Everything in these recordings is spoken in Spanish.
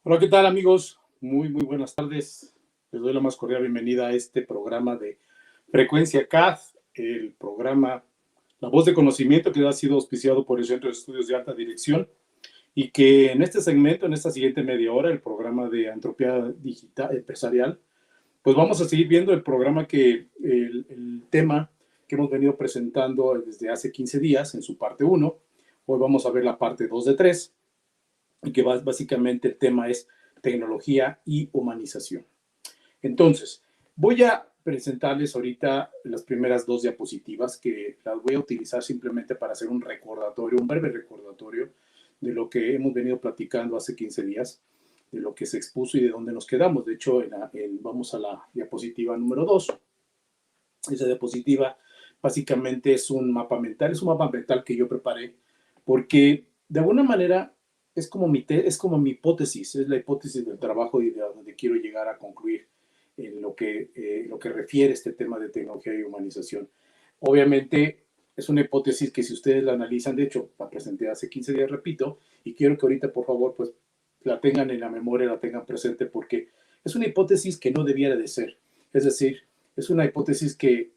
Hola, ¿qué tal amigos? Muy buenas tardes. Les doy la más cordial bienvenida a este programa de Frecuencia CAD, el programa La Voz de Conocimiento que ha sido auspiciado por el Centro de Estudios de Alta Dirección y que en este segmento, en esta siguiente media hora, el programa de Entropía Digital Empresarial, pues vamos a seguir viendo el programa el tema que hemos venido presentando desde hace 15 días en su parte uno. Hoy vamos a ver la parte 2 de 3 y que básicamente el tema es tecnología y humanización. Entonces, voy a presentarles ahorita las primeras dos diapositivas que las voy a utilizar simplemente para hacer un recordatorio, un breve recordatorio de lo que hemos venido platicando hace 15 días, de lo que se expuso y de dónde nos quedamos. De hecho, vamos a la diapositiva número 2. Esa diapositiva básicamente es un mapa mental que yo preparé porque de alguna manera es como mi hipótesis, es la hipótesis del trabajo y de donde quiero llegar a concluir en lo que refiere este tema de tecnología y humanización. Obviamente es una hipótesis que si ustedes la analizan, de hecho la presenté hace 15 días, repito, y quiero que ahorita por favor pues la tengan en la memoria, la tengan presente porque es una hipótesis que no debiera de ser. Es decir, es una hipótesis que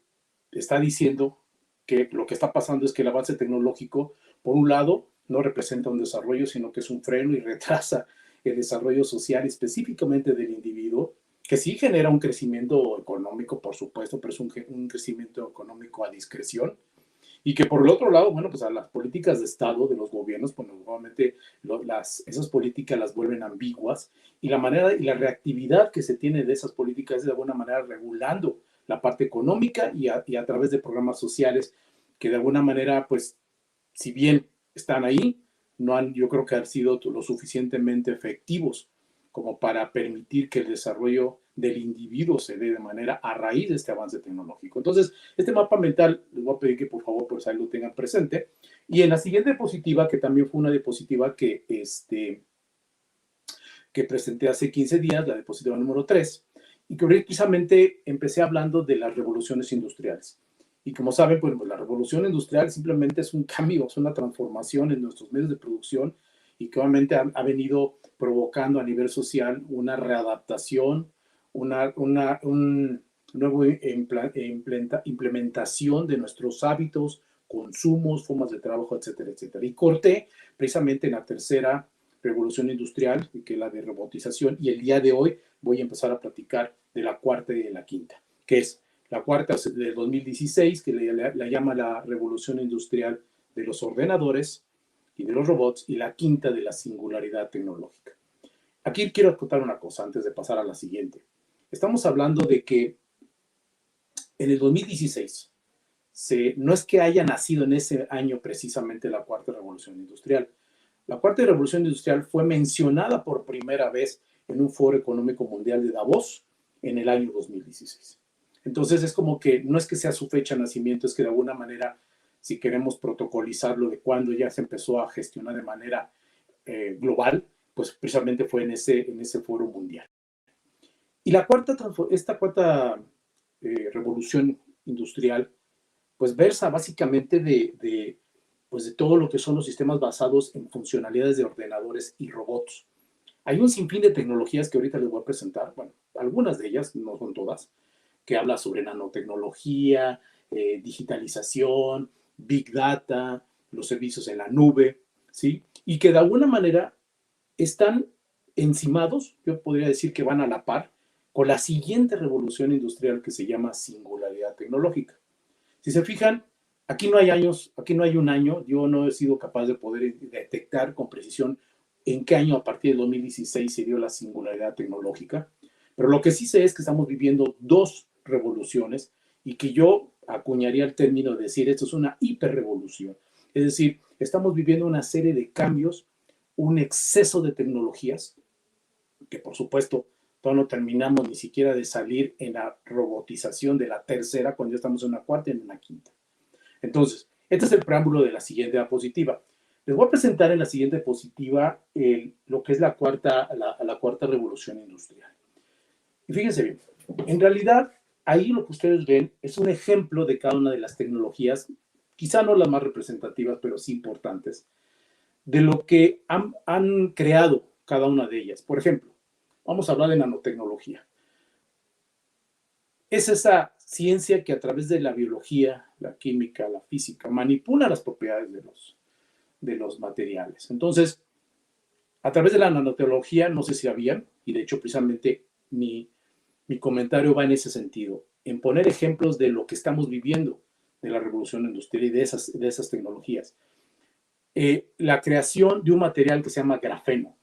está diciendo que lo que está pasando es que el avance tecnológico, por un lado, no representa un desarrollo, sino que es un freno y retrasa el desarrollo social específicamente del individuo, que sí genera un crecimiento económico, por supuesto, pero es un crecimiento económico a discreción, y que por el otro lado, bueno, pues a las políticas de Estado de los gobiernos, pues nuevamente esas políticas las vuelven ambiguas y la manera y la reactividad que se tiene de esas políticas es de alguna manera regulando la parte económica y a través de programas sociales que de alguna manera, pues, si bien están ahí, no han, yo creo que han sido lo suficientemente efectivos como para permitir que el desarrollo del individuo se dé de manera a raíz de este avance tecnológico. Entonces, este mapa mental, les voy a pedir que por favor pues ahí lo tengan presente. Y en la siguiente diapositiva, que también fue una diapositiva que presenté hace 15 días, la diapositiva número 3, y que precisamente empecé hablando de las revoluciones industriales. Y como saben, pues la revolución industrial simplemente es un cambio, es una transformación en nuestros medios de producción y que obviamente ha venido provocando a nivel social una readaptación, un nuevo implementación de nuestros hábitos, consumos, formas de trabajo, etcétera, etcétera. Y corté precisamente en la tercera revolución industrial, que es la de robotización, y el día de hoy voy a empezar a platicar de la cuarta y de la quinta, que es la cuarta de 2016, que la llama la revolución industrial de los ordenadores y de los robots, y la quinta de la singularidad tecnológica. Aquí quiero acotar una cosa antes de pasar a la siguiente. Estamos hablando de que en el 2016, no es que haya nacido en ese año precisamente la cuarta revolución industrial. La cuarta revolución industrial fue mencionada por primera vez en un foro económico mundial de Davos en el año 2016. Entonces es como que no es que sea su fecha de nacimiento, es que de alguna manera, si queremos protocolizarlo de cuando ya se empezó a gestionar de manera global, pues precisamente fue en ese foro mundial. Y esta cuarta revolución industrial, pues versa básicamente pues de todo lo que son los sistemas basados en funcionalidades de ordenadores y robots. Hay un sinfín de tecnologías que ahorita les voy a presentar, bueno, algunas de ellas, no son todas, que habla sobre nanotecnología, digitalización, big data, los servicios en la nube, ¿sí? Y que de alguna manera están encimados, yo podría decir que van a la par, con la siguiente revolución industrial que se llama singularidad tecnológica. Si se fijan, aquí no hay años, aquí no hay un año, yo no he sido capaz de poder detectar con precisión en qué año a partir del 2016 se dio la singularidad tecnológica, pero lo que sí sé es que estamos viviendo dos revoluciones y que yo acuñaría el término de decir esto es una hiperrevolución. Es decir, estamos viviendo una serie de cambios, un exceso de tecnologías, que por supuesto todavía no terminamos ni siquiera de salir en la robotización de la tercera, cuando ya estamos en una cuarta y en una quinta. Entonces, este es el preámbulo de la siguiente diapositiva. Les voy a presentar en la siguiente diapositiva lo que es la cuarta revolución industrial. Y fíjense bien, en realidad, ahí lo que ustedes ven es un ejemplo de cada una de las tecnologías, quizá no las más representativas, pero sí importantes, de lo que han creado cada una de ellas. Por ejemplo, vamos a hablar de nanotecnología. Es esa ciencia que a través de la biología, la química, la física, manipula las propiedades de los materiales. Entonces, a través de la nanotecnología, no sé si sabían, y de hecho precisamente mi comentario va en ese sentido, en poner ejemplos de lo que estamos viviendo de la revolución industrial y de esas tecnologías. La creación de un material que se llama grafeno,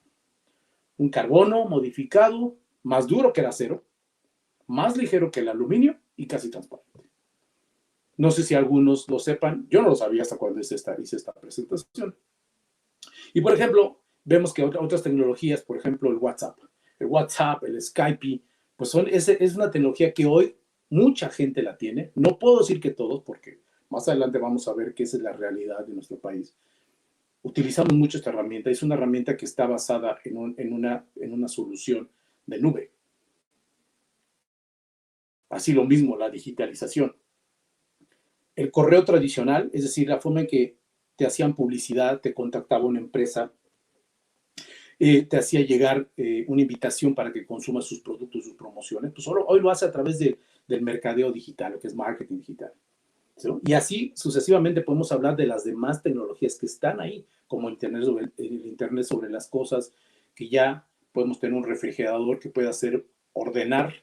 un carbono modificado, más duro que el acero, más ligero que el aluminio y casi transparente. No sé si algunos lo sepan, yo no lo sabía hasta cuando hice esta presentación. Y por ejemplo, vemos que otras tecnologías, por ejemplo el WhatsApp, el Skype, pues es una tecnología que hoy mucha gente la tiene. No puedo decir que todos, porque más adelante vamos a ver que esa es la realidad de nuestro país. Utilizamos mucho esta herramienta. Es una herramienta que está basada en una solución de nube. Así lo mismo, la digitalización. El correo tradicional, es decir, la forma en que te hacían publicidad, te contactaba una empresa, te hacía llegar una invitación para que consumas sus productos, sus promociones, pues hoy lo hace a través del mercadeo digital, lo que es marketing digital. ¿Sí? Y así sucesivamente podemos hablar de las demás tecnologías que están ahí, como el Internet sobre las cosas, que ya podemos tener un refrigerador que pueda ordenar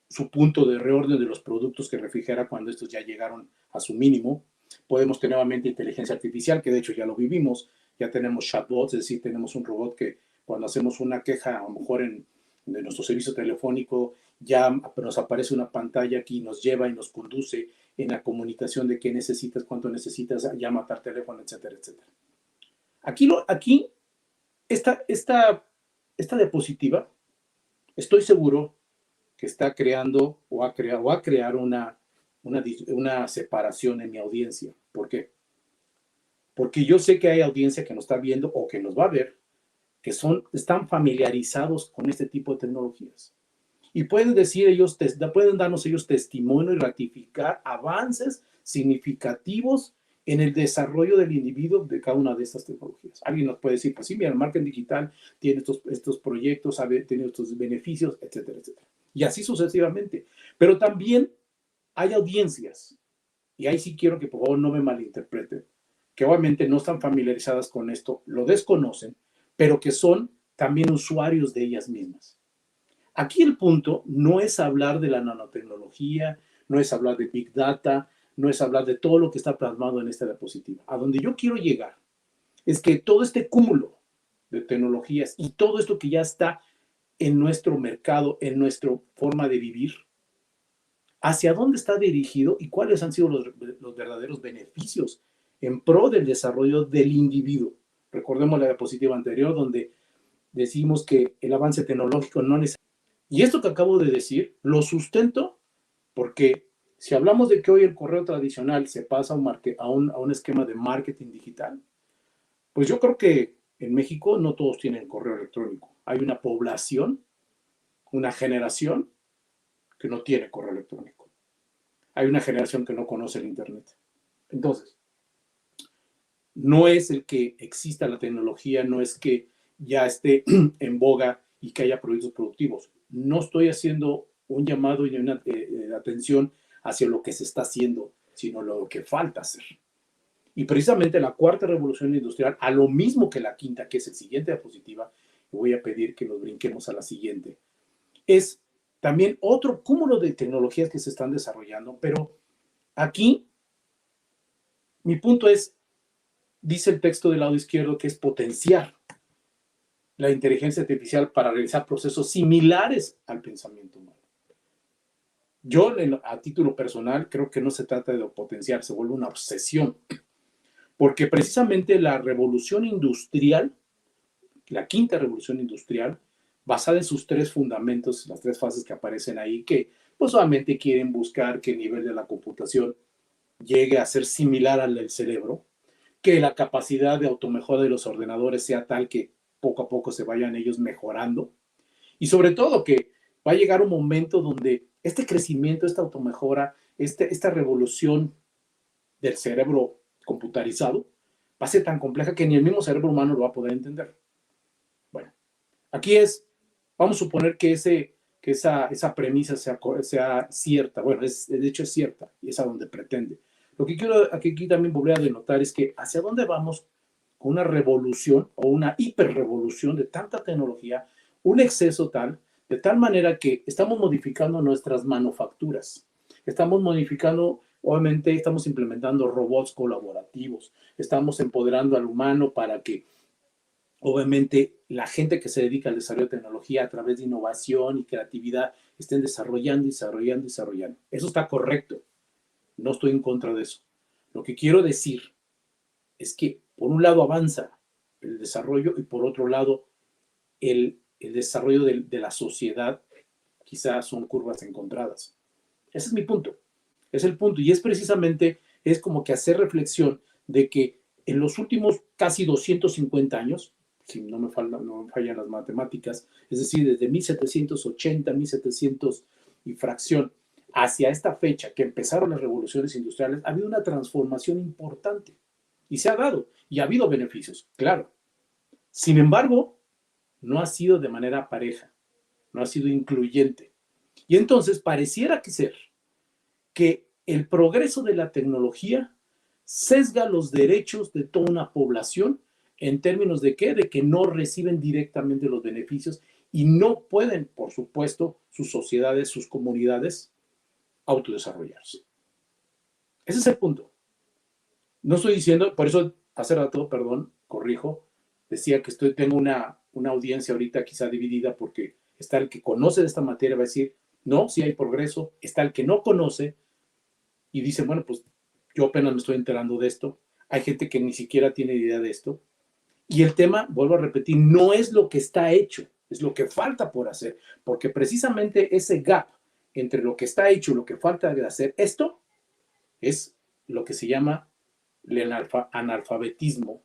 su punto de reorden de los productos que refrigera cuando estos ya llegaron a su mínimo. Podemos tener nuevamente inteligencia artificial, que de hecho ya lo vivimos, ya tenemos chatbots, es decir, tenemos un robot que cuando hacemos una queja, a lo mejor de nuestro servicio telefónico, ya nos aparece una pantalla aquí, nos lleva y nos conduce en la comunicación de qué necesitas, cuánto necesitas, llama a teléfono, etcétera, etcétera. Aquí esta diapositiva, estoy seguro que está creando o va a crear una separación en mi audiencia. ¿Por qué? Porque yo sé que hay audiencia que nos está viendo o que nos va a ver, que están familiarizados con este tipo de tecnologías. Y pueden darnos ellos testimonio y ratificar avances significativos en el desarrollo del individuo de cada una de estas tecnologías. Alguien nos puede decir, pues sí, mira, el marketing digital tiene estos proyectos, ha tenido estos beneficios, etcétera, etcétera. Y así sucesivamente. Pero también hay audiencias, y ahí sí quiero que por favor no me malinterpreten, que obviamente no están familiarizadas con esto, lo desconocen, pero que son también usuarios de ellas mismas. Aquí el punto no es hablar de la nanotecnología, no es hablar de Big Data, no es hablar de todo lo que está plasmado en esta diapositiva. A donde yo quiero llegar es que todo este cúmulo de tecnologías y todo esto que ya está en nuestro mercado, en nuestra forma de vivir, hacia dónde está dirigido y cuáles han sido los verdaderos beneficios en pro del desarrollo del individuo. Recordemos la diapositiva anterior donde decimos que el avance tecnológico no necesita. Y esto que acabo de decir lo sustento porque si hablamos de que hoy el correo tradicional se pasa a un esquema de marketing digital, pues yo creo que en México no todos tienen correo electrónico. Hay una población, una generación que no tiene correo electrónico. Hay una generación que no conoce el Internet. Entonces, no es el que exista la tecnología, no es que ya esté en boga y que haya proyectos productivos. No estoy haciendo un llamado y una atención hacia lo que se está haciendo, sino lo que falta hacer. Y precisamente la cuarta revolución industrial, a lo mismo que la quinta, que es el siguiente diapositiva, voy a pedir que nos brinquemos a la siguiente, es también otro cúmulo de tecnologías que se están desarrollando, pero aquí mi punto es, dice el texto del lado izquierdo, que es potenciar la inteligencia artificial para realizar procesos similares al pensamiento humano. Yo, a título personal, creo que no se trata de potenciar, se vuelve una obsesión, porque precisamente la revolución industrial, la quinta revolución industrial, basada en sus tres fundamentos, las tres fases que aparecen ahí, que pues solamente quieren buscar que el nivel de la computación llegue a ser similar al del cerebro, que la capacidad de automejora de los ordenadores sea tal que poco a poco se vayan ellos mejorando, y sobre todo que va a llegar un momento donde este crecimiento, esta automejora, esta revolución del cerebro computarizado va a ser tan compleja que ni el mismo cerebro humano lo va a poder entender. Bueno, Aquí es, vamos a suponer que, esa premisa sea cierta. Bueno, de hecho es cierta y es a donde pretende. Lo que quiero aquí también volver a denotar es que hacia dónde vamos con una revolución o una hiperrevolución de tanta tecnología, un exceso tal, de tal manera que estamos modificando nuestras manufacturas, estamos modificando, obviamente estamos implementando robots colaborativos, estamos empoderando al humano para que obviamente la gente que se dedica al desarrollo de tecnología a través de innovación y creatividad estén desarrollando, desarrollando, desarrollando. Eso está correcto. No estoy en contra de eso. Lo que quiero decir es que por un lado avanza el desarrollo y por otro lado el desarrollo de la sociedad quizás son curvas encontradas. Ese es mi punto. Es el punto. Y es precisamente, es como que hacer reflexión de que en los últimos casi 250 años, si no me fallan las matemáticas, es decir, desde 1780, 1700 y fracción, hacia esta fecha que empezaron las revoluciones industriales, ha habido una transformación importante y se ha dado y ha habido beneficios, claro. Sin embargo, no ha sido de manera pareja, no ha sido incluyente. Y entonces pareciera que ser que el progreso de la tecnología sesga los derechos de toda una población en términos de qué, de que no reciben directamente los beneficios y no pueden, por supuesto, sus sociedades, sus comunidades, autodesarrollarse. Ese es el punto. No estoy diciendo, por eso hace rato, perdón, corrijo, decía que tengo una audiencia ahorita quizá dividida porque está el que conoce de esta materia, va a decir, no, sí hay progreso, está el que no conoce y dice, bueno, pues yo apenas me estoy enterando de esto, hay gente que ni siquiera tiene idea de esto, y el tema, vuelvo a repetir, no es lo que está hecho, es lo que falta por hacer, porque precisamente ese gap entre lo que está hecho y lo que falta de hacer, esto es lo que se llama el analfabetismo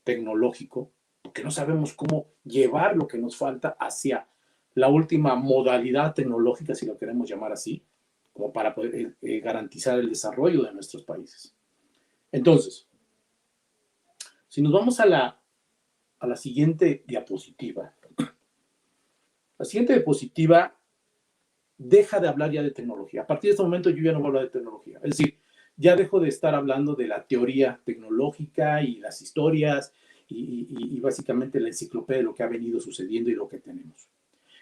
tecnológico, porque no sabemos cómo llevar lo que nos falta hacia la última modalidad tecnológica, si lo queremos llamar así, como para poder garantizar el desarrollo de nuestros países. Entonces, si nos vamos a la siguiente diapositiva, la siguiente diapositiva deja de hablar ya de tecnología. A partir de este momento yo ya no voy a hablar de tecnología. Es decir, ya dejo de estar hablando de la teoría tecnológica y las historias y básicamente la enciclopedia de lo que ha venido sucediendo y lo que tenemos.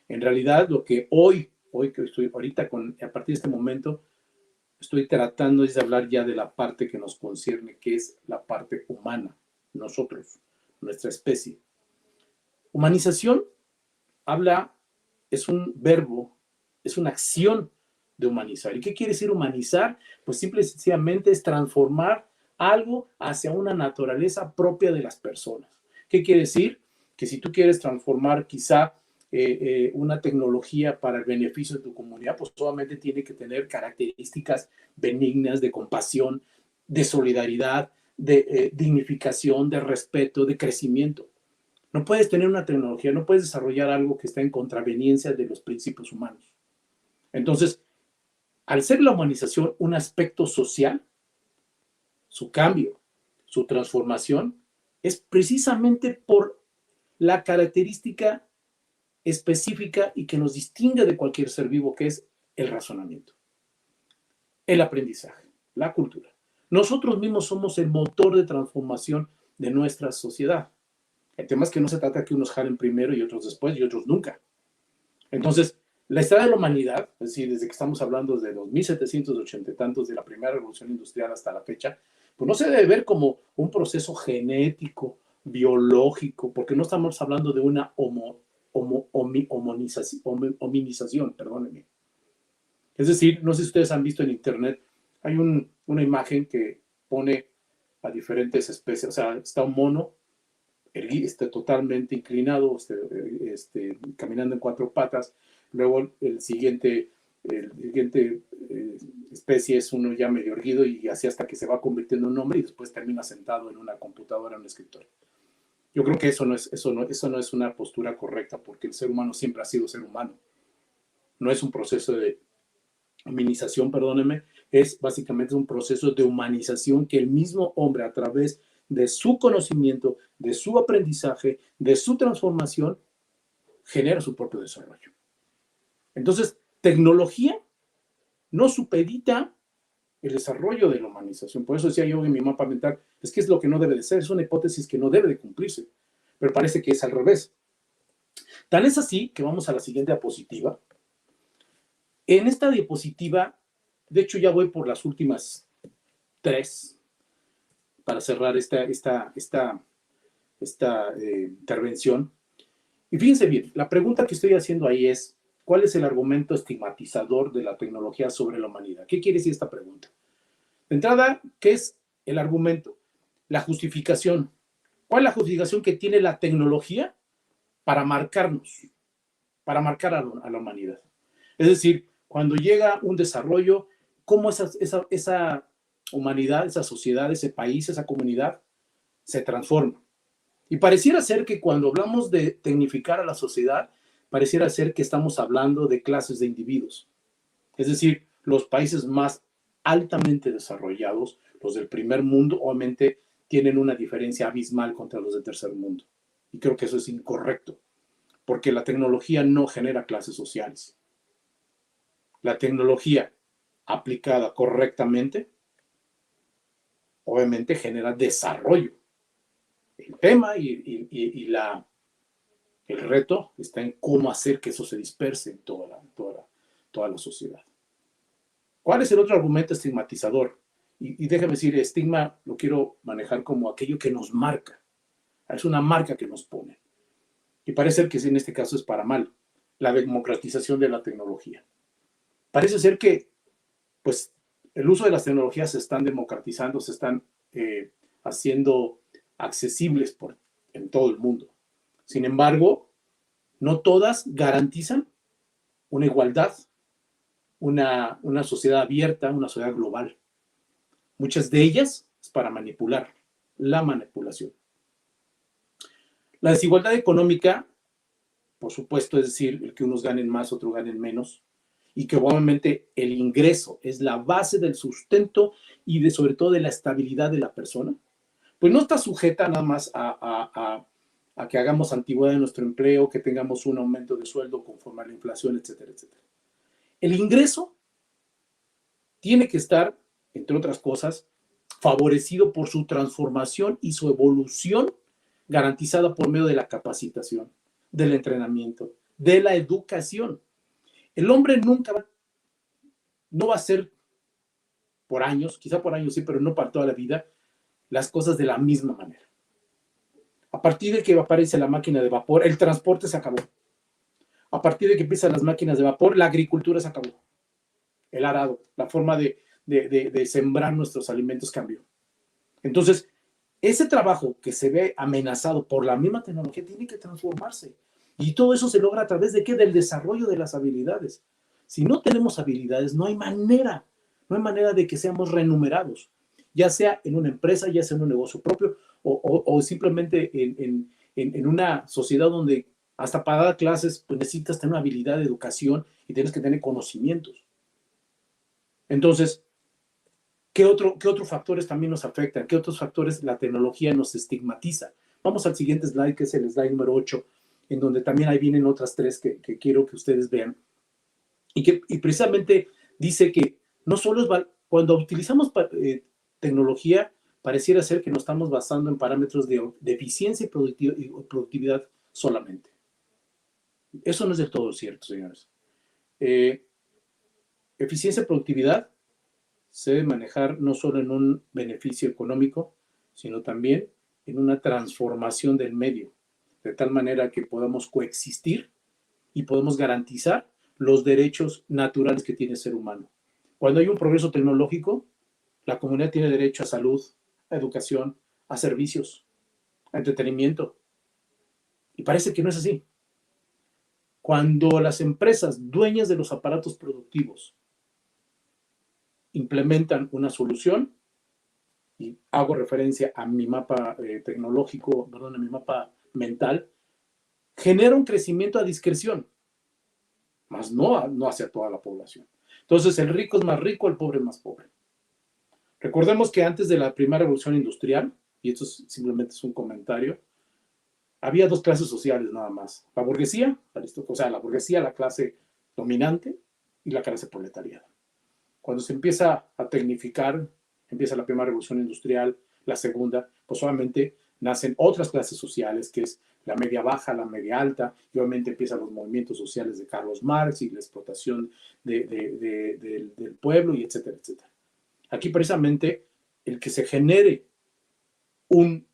En realidad, lo que hoy que estoy ahorita, a partir de este momento, estoy tratando es de hablar ya de la parte que nos concierne, que es la parte humana, nosotros, nuestra especie. Humanización es un verbo, es una acción de humanizar. ¿Y qué quiere decir humanizar? Pues simple y sencillamente es transformar algo hacia una naturaleza propia de las personas. ¿Qué quiere decir? Que si tú quieres transformar quizá una tecnología para el beneficio de tu comunidad, pues solamente tiene que tener características benignas de compasión, de solidaridad, de dignificación, de respeto, de crecimiento. No puedes tener una tecnología, no puedes desarrollar algo que está en contraveniencia de los principios humanos. Entonces, al ser la humanización un aspecto social, su cambio, su transformación, es precisamente por la característica específica y que nos distingue de cualquier ser vivo, que es el razonamiento, el aprendizaje, la cultura. Nosotros mismos somos el motor de transformación de nuestra sociedad. El tema es que no se trata que unos jalen primero y otros después y otros nunca. Entonces, la historia de la humanidad, es decir, desde que estamos hablando de los 1780 y tantos de la primera revolución industrial hasta la fecha, pues no se debe ver como un proceso genético, biológico, porque no estamos hablando de una hominización, perdónenme. Es decir, no sé si ustedes han visto en internet, hay una imagen que pone a diferentes especies, o sea, está un mono totalmente inclinado, caminando en cuatro patas. Luego el siguiente especie es uno ya medio erguido y así hasta que se va convirtiendo en un hombre y después termina sentado en una computadora, en un escritorio. Yo creo que eso no es una postura correcta porque el ser humano siempre ha sido ser humano. No es un proceso de humanización, perdónenme, es básicamente un proceso de humanización que el mismo hombre a través de su conocimiento, de su aprendizaje, de su transformación, genera su propio desarrollo. Entonces, tecnología no supedita el desarrollo de la humanización. Por eso decía yo en mi mapa mental, es que es lo que no debe de ser, es una hipótesis que no debe de cumplirse, pero parece que es al revés. Tan es así que vamos a la siguiente diapositiva. En esta diapositiva, de hecho ya voy por las últimas 3 para cerrar esta intervención. Y fíjense bien, la pregunta que estoy haciendo ahí es, ¿cuál es el argumento estigmatizador de la tecnología sobre la humanidad? ¿Qué quiere decir esta pregunta? De entrada, ¿qué es el argumento? La justificación. ¿Cuál es la justificación que tiene la tecnología para marcarnos, para marcar a la humanidad? Es decir, cuando llega un desarrollo, ¿cómo esa humanidad, esa sociedad, ese país, esa comunidad se transforma? Y pareciera ser que cuando hablamos de tecnificar a la sociedad, pareciera ser que estamos hablando de clases de individuos. Es decir, los países más altamente desarrollados, los del primer mundo, obviamente tienen una diferencia abismal contra los del tercer mundo. Y creo que eso es incorrecto, porque la tecnología no genera clases sociales. La tecnología aplicada correctamente, obviamente genera desarrollo. El tema y el reto está en cómo hacer que eso se disperse en toda la sociedad. ¿Cuál es el otro argumento estigmatizador? Y déjame decir, estigma lo quiero manejar como aquello que nos marca. Es una marca que nos pone. Y parece ser que en este caso es para mal. La democratización de la tecnología. Parece ser que pues, el uso de las tecnologías se están democratizando, se están haciendo accesibles en todo el mundo. Sin embargo, no todas garantizan una igualdad, una sociedad abierta, una sociedad global. Muchas de ellas es para manipular, la manipulación. La desigualdad económica, por supuesto, es decir, el que unos ganen más, otros ganen menos, y que obviamente el ingreso es la base del sustento y sobre todo de la estabilidad de la persona, pues no está sujeta nada más a que hagamos antigüedad de nuestro empleo, que tengamos un aumento de sueldo conforme a la inflación, etcétera, etcétera. El ingreso tiene que estar, entre otras cosas, favorecido por su transformación y su evolución garantizada por medio de la capacitación, del entrenamiento, de la educación. El hombre no va a hacer por años, quizá por años sí, pero no para toda la vida, las cosas de la misma manera. A partir de que aparece la máquina de vapor, el transporte se acabó. A partir de que empiezan las máquinas de vapor, la agricultura se acabó. El arado, la forma de sembrar nuestros alimentos cambió. Entonces, ese trabajo que se ve amenazado por la misma tecnología tiene que transformarse. Y todo eso se logra a través de ¿qué? Del desarrollo de las habilidades. Si no tenemos habilidades, no hay manera de que seamos remunerados, ya sea en una empresa, ya sea en un negocio propio o simplemente en una sociedad donde hasta para dar clases pues necesitas tener una habilidad de educación y tienes que tener conocimientos. Entonces, ¿qué otros factores también nos afectan? ¿Qué otros factores la tecnología nos estigmatiza? Vamos al siguiente slide, que es el slide número 8, en donde también ahí vienen otras 3 que quiero que ustedes vean. Y precisamente dice que no solo es cuando utilizamos tecnología, pareciera ser que nos estamos basando en parámetros de eficiencia y productividad solamente. Eso no es del todo cierto, señores. Eficiencia y productividad se debe manejar no solo en un beneficio económico, sino también en una transformación del medio, de tal manera que podamos coexistir y podemos garantizar los derechos naturales que tiene el ser humano. Cuando hay un progreso tecnológico, la comunidad tiene derecho a salud, a educación, a servicios, a entretenimiento. Y parece que no es así. Cuando las empresas dueñas de los aparatos productivos implementan una solución, y hago referencia a mi mapa tecnológico, perdón, a mi mapa mental, genera un crecimiento a discreción, más no hacia toda la población. Entonces, el rico es más rico, el pobre es más pobre. Recordemos que antes de la primera revolución industrial, y esto simplemente es un comentario, había dos clases sociales nada más. La burguesía, o sea, la burguesía, la clase dominante, y la clase proletariada. Cuando se empieza a tecnificar, empieza la primera revolución industrial, la segunda, pues obviamente nacen otras clases sociales, que es la media baja, la media alta, y obviamente empiezan los movimientos sociales de Carlos Marx y la explotación del pueblo, y etcétera, etcétera. Aquí precisamente el que se genere un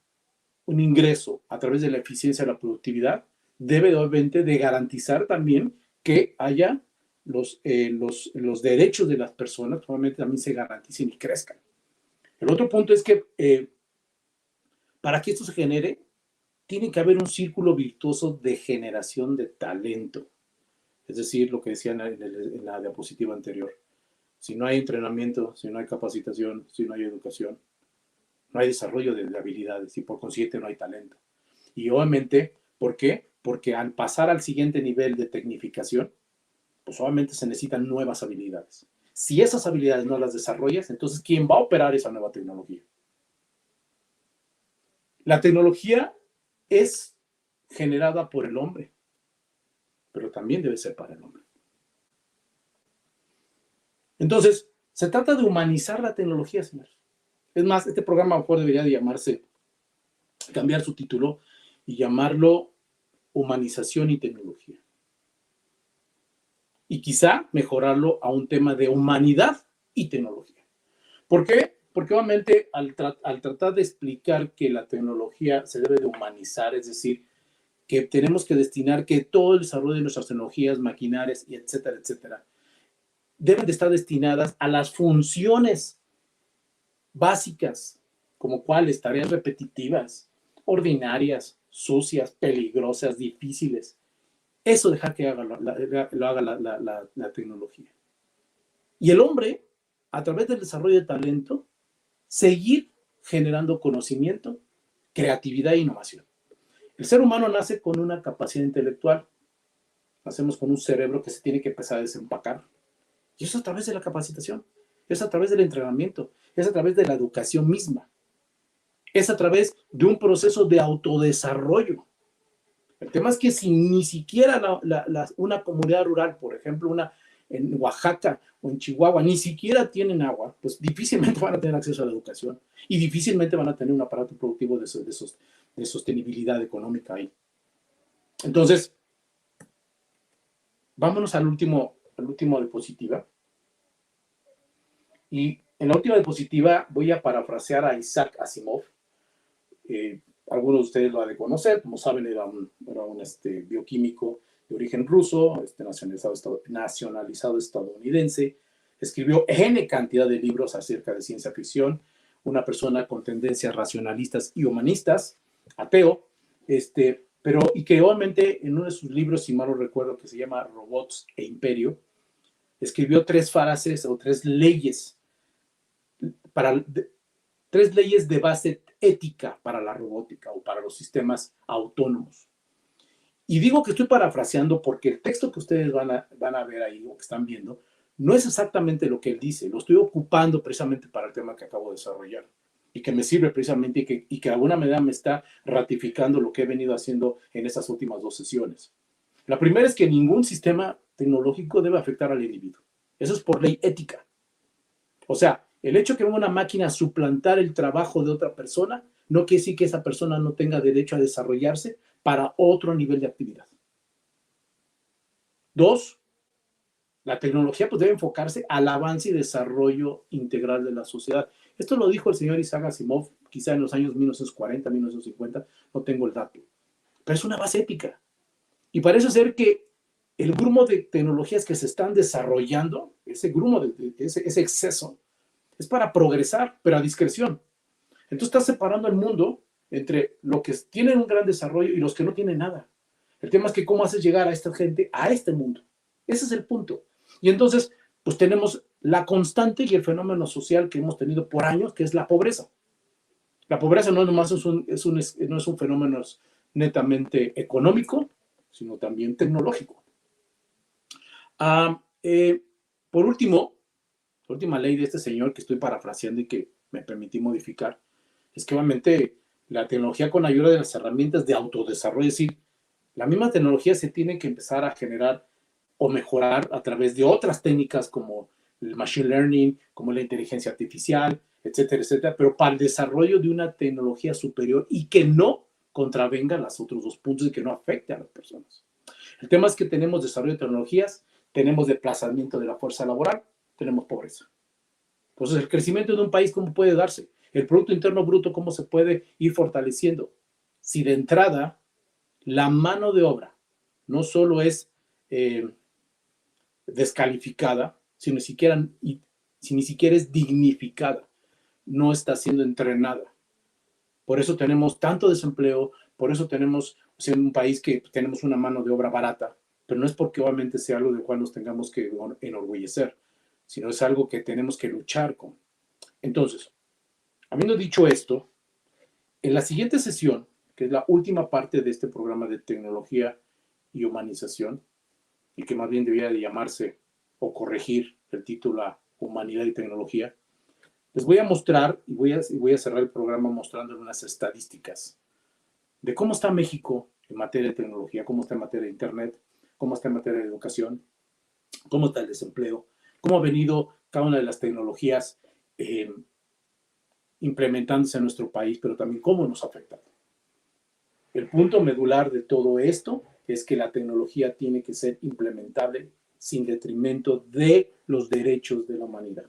ingreso a través de la eficiencia de la productividad debe obviamente de garantizar también que haya los derechos de las personas, probablemente también se garanticen y crezcan. El otro punto es que para que esto se genere, tiene que haber un círculo virtuoso de generación de talento. Es decir, lo que decía en la diapositiva anterior. Si no hay entrenamiento, si no hay capacitación, si no hay educación, no hay desarrollo de habilidades y por consiguiente no hay talento. Y obviamente, ¿por qué? Porque al pasar al siguiente nivel de tecnificación, pues obviamente se necesitan nuevas habilidades. Si esas habilidades no las desarrollas, entonces ¿quién va a operar esa nueva tecnología? La tecnología es generada por el hombre, pero también debe ser para el hombre. Entonces, se trata de humanizar la tecnología, señores. Es más, este programa a lo mejor debería de llamarse, cambiar su título y llamarlo Humanización y Tecnología. Y quizá mejorarlo a un tema de humanidad y tecnología. ¿Por qué? Porque obviamente al tratar de explicar que la tecnología se debe de humanizar, es decir, que tenemos que destinar que todo el desarrollo de nuestras tecnologías, maquinarias y etcétera, etcétera, deben de estar destinadas a las funciones básicas, como cuáles, tareas repetitivas, ordinarias, sucias, peligrosas, difíciles. Eso dejar que lo haga la tecnología. Y el hombre, a través del desarrollo de talento, seguir generando conocimiento, creatividad e innovación. El ser humano nace con una capacidad intelectual, nacemos con un cerebro que se tiene que empezar a desempacar. Y eso a través de la capacitación, es a través del entrenamiento, es a través de la educación misma, es a través de un proceso de autodesarrollo. El tema es que si ni siquiera una comunidad rural, por ejemplo, en Oaxaca o en Chihuahua, ni siquiera tienen agua, pues difícilmente van a tener acceso a la educación y difícilmente van a tener un aparato productivo de sostenibilidad económica ahí. Entonces, vámonos al último diapositiva. Y en la última diapositiva voy a parafrasear a Isaac Asimov. Algunos de ustedes lo han de conocer, como saben, era un bioquímico de origen ruso, nacionalizado estadounidense. Escribió N cantidad de libros acerca de ciencia ficción, una persona con tendencias racionalistas y humanistas, ateo, y que obviamente en uno de sus libros, si mal no recuerdo, que se llama Robots e Imperio, escribió tres frases o tres leyes tres leyes de base ética para la robótica o para los sistemas autónomos. Y digo que estoy parafraseando porque el texto que ustedes van a ver ahí o que están viendo no es exactamente lo que él dice, lo estoy ocupando precisamente para el tema que acabo de desarrollar y que me sirve precisamente y que de alguna manera me está ratificando lo que he venido haciendo en estas últimas dos sesiones. La primera es que ningún sistema tecnológico debe afectar al individuo. Eso es por ley ética. O sea, el hecho que una máquina suplantar el trabajo de otra persona no quiere decir que esa persona no tenga derecho a desarrollarse para otro nivel de actividad. Dos, la tecnología pues, debe enfocarse al avance y desarrollo integral de la sociedad. Esto lo dijo el señor Isaac Asimov, quizá en los años 1940, 1950, no tengo el dato. Pero es una base ética. Y parece ser que el grumo de tecnologías que se están desarrollando, ese grumo, ese exceso, es para progresar, pero a discreción. Entonces estás separando el mundo entre los que tienen un gran desarrollo y los que no tienen nada. El tema es que cómo haces llegar a esta gente a este mundo. Ese es el punto. Y entonces, pues tenemos la constante y el fenómeno social que hemos tenido por años, que es la pobreza. La pobreza no nomás no es un fenómeno netamente económico, sino también tecnológico. Por último, la última ley de este señor que estoy parafraseando y que me permití modificar, es que obviamente La tecnología con ayuda de las herramientas de autodesarrollo, es decir, la misma tecnología se tiene que empezar a generar o mejorar a través de otras técnicas como el machine learning, como la inteligencia artificial, etcétera, etcétera, pero para el desarrollo de una tecnología superior y que no contravenga los otros dos puntos y que no afecte a las personas. El tema es que tenemos desarrollo de tecnologías, tenemos desplazamiento de la fuerza laboral, tenemos pobreza. Entonces, el crecimiento de un país, ¿cómo puede darse? El Producto Interno Bruto, ¿cómo se puede ir fortaleciendo? Si de entrada la mano de obra no solo es descalificada, sino si ni siquiera es dignificada, no está siendo entrenada. Por eso tenemos tanto desempleo, por eso tenemos un país que tenemos una mano de obra barata, pero no es porque obviamente sea algo de cual nos tengamos que enorgullecer, sino es algo que tenemos que luchar con. Entonces, habiendo dicho esto, en la siguiente sesión, que es la última parte de este programa de tecnología y humanización, y que más bien debería de llamarse o corregir el título a Humanidad y Tecnología, les voy a mostrar y voy a cerrar el programa mostrando unas estadísticas de cómo está México en materia de tecnología, cómo está en materia de Internet, cómo está en materia de educación, cómo está el desempleo, cómo ha venido cada una de las tecnologías implementándose en nuestro país, pero también cómo nos ha afectado. El punto medular de todo esto es que la tecnología tiene que ser implementable sin detrimento de los derechos de la humanidad.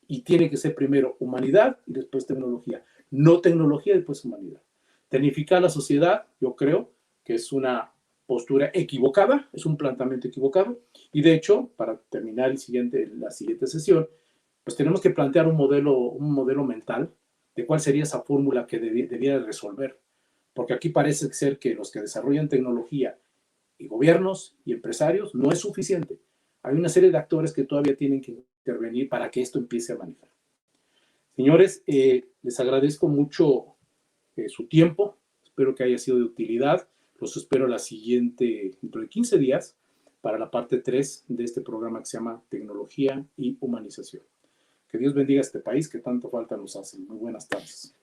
Y tiene que ser primero humanidad y después tecnología. No tecnología y después humanidad. Tecnificar la sociedad, yo creo que es una postura equivocada, es un planteamiento equivocado. Y de hecho, para terminar la siguiente sesión, pues tenemos que plantear un modelo mental de cuál sería esa fórmula que debiera resolver. Porque aquí parece ser que los que desarrollan tecnología y gobiernos y empresarios no es suficiente. Hay una serie de actores que todavía tienen que intervenir para que esto empiece a manejar. Señores, les agradezco mucho su tiempo. Espero que haya sido de utilidad. Los espero dentro de 15 días, para la parte 3 de este programa que se llama Tecnología y Humanización. Que Dios bendiga a este país que tanto falta nos hace. Muy buenas tardes.